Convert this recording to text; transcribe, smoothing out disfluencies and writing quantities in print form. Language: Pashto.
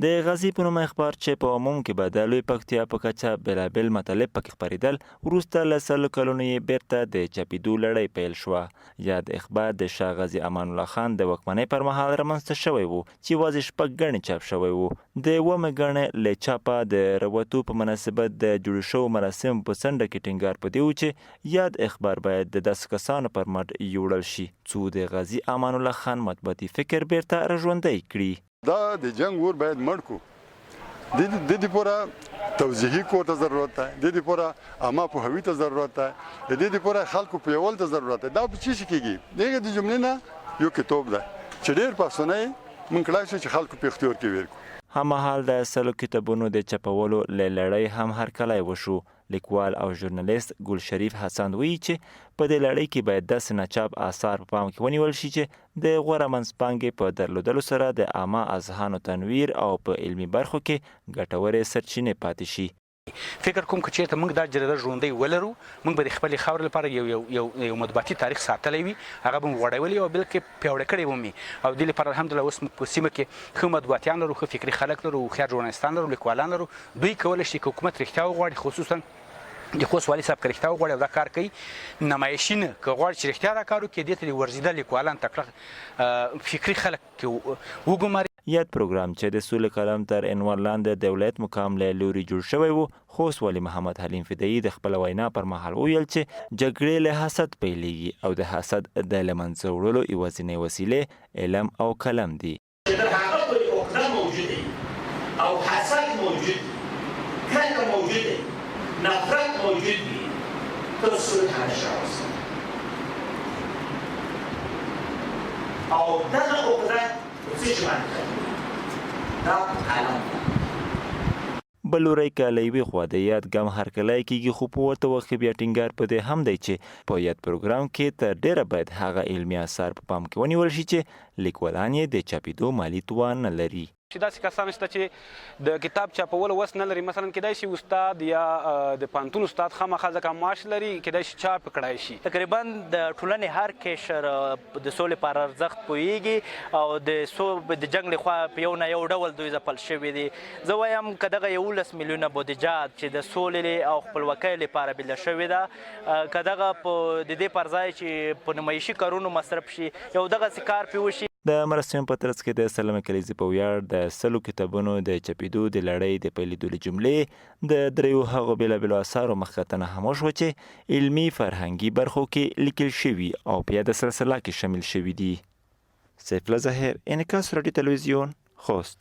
د غازي په نوم اخبار چې په عموم کې به د لوی پکتیا په کچه بېلابېل مطالب پکې خپرېدل، وروسته له سلو کلونو یې بیرته د چاپېدو لړۍ پیل شوه. یاد اخبار د شاه غازي امان الله خان د واکمنۍ پر مهال رامنځته شوی و چې یوازې 6 ګڼې چاپ شوی و. د 8مې ګڼې له چاپه د راوتو په مناسبت د جوړ شوو مراسمو په څنډه کې ټینګار په دې و چې یاد اخبار باید د داسې کسانو پر مټ یوړل شي څو د غازي امان الله خان مطبوعاتي فکر بیرته راژوندی کړي. دا د جنگ ور باید مړ کو د دې پورا توضیحي کو ته ضرورت ده، د دې پورا اما په هوی ته ضرورت ده، د دې پورا خلکو په یول ته ضرورت ده. دا په چی شي کېږي دغه د جملې نه یو کتاب ده چې ډېر پاسونه مونږ کړای شو چې خلکو په اختیار کې ورکو. هممهال د سلو کتابونو د چاپولو له لړۍ هم هرکلی وشو. لیکوال او ژورنالیست ګل شریف حسن وایي چې په دې لړۍ کې باید داسې ناچاپ آثار په پام کې ونیول شي چې د غوره منځپانګې په درلودلو سره د عامه اذهانو تنویر او په علمي برخو کې ګټورې سرچینې پاتې شي. فکر کوم که چېرته موږ دا جریده ژوندۍ ولرو، موږ به د خپلې خاورې لپاره یو مطبوعاتي تاریخ ساتلی وي، هغه به مو غوړولی او بلکې پیاوړی کړی به مو او دې لپاره الحمدلله اوس موږ په سیمه کې ښه مطبوعاتیان لرو، ښه فکري خلک لرو، هوښیار ژورنالیستان لرو، لیکوالان لرو. دوی کولی شي که حکومت رښتیا وغواړي، خصوصا د خوست والي صاحب که رښتیا وغواړي او دا کار کوي، نمایشي نه که غواړي چې رښتیا دا کار وکړي، دې ته د ورزیده لیکوالان تکړه فکري خلک وګماري. یاد پروګرام چې د سولې کلام تر عنوان لاندې د ولایت مقام له لوري جوړ شوی و، خوست والي محمد حلیم فدایي د خپل وینا پر مهال ویل چې جګړې له حسد پیلېږي او د حسد د له منځه وړلو یوازینۍ وسیلې علم او قلم دي. د هغه پورې عقده موجود او حسد موجود، کرکه موجود، نفرت موجود وي، ته صلح نشه راوستلی او دغه عقده په څه شي باندې ختمېږي؟ دا قلم ده. بل لوری که له یوې خوا د یاد ګام هرکلی کېږي، خو په ورته وخت کې بیا ټینګار په دې هم دی چې په یاد پروګرام کې تر ډېره باید هغه علمي اثار په پام کې ونیول شي چې لیکوالان یې د چاپېدو مالي توان نه لري. چې داسې کسان شته چې د کتاب چاپولو وس نه لري، مثلا کیدای شي استاد یا د پوهنتون استاد خامخا ځکه معاش لري، کیدای شي چاپ کړای شي. تقریبا د ټولنې هر قشر د سولې پر ارزښت پوهیږي او د جنګ لخوا په یو نه یو ډول دوی ځپل شوي دي. زه وایم که دغه 11 میلیونه بودیجه چې د سولې او خپلواکۍ لپاره بله شوې ده، که دغه د دې پر ځای چې په نمایشي کارونو مصرف شي، یو دغسې کار پرې وشي. د مراسمو په ترڅ کې د سلمې کلیزې په ویاړ د 100 کتابونو د چاپېدو د لړۍ د پیلېدو له جملې د 3 هغو بېلابېلو اثارو مخکتنه هم وشوه چې علمي فرهنګي برخو کې لیکل شوي او په یاده سلسله کې شامل شوي دي. سیف الله ظاهر، انعکاس راډیو تلویزیون، خوست.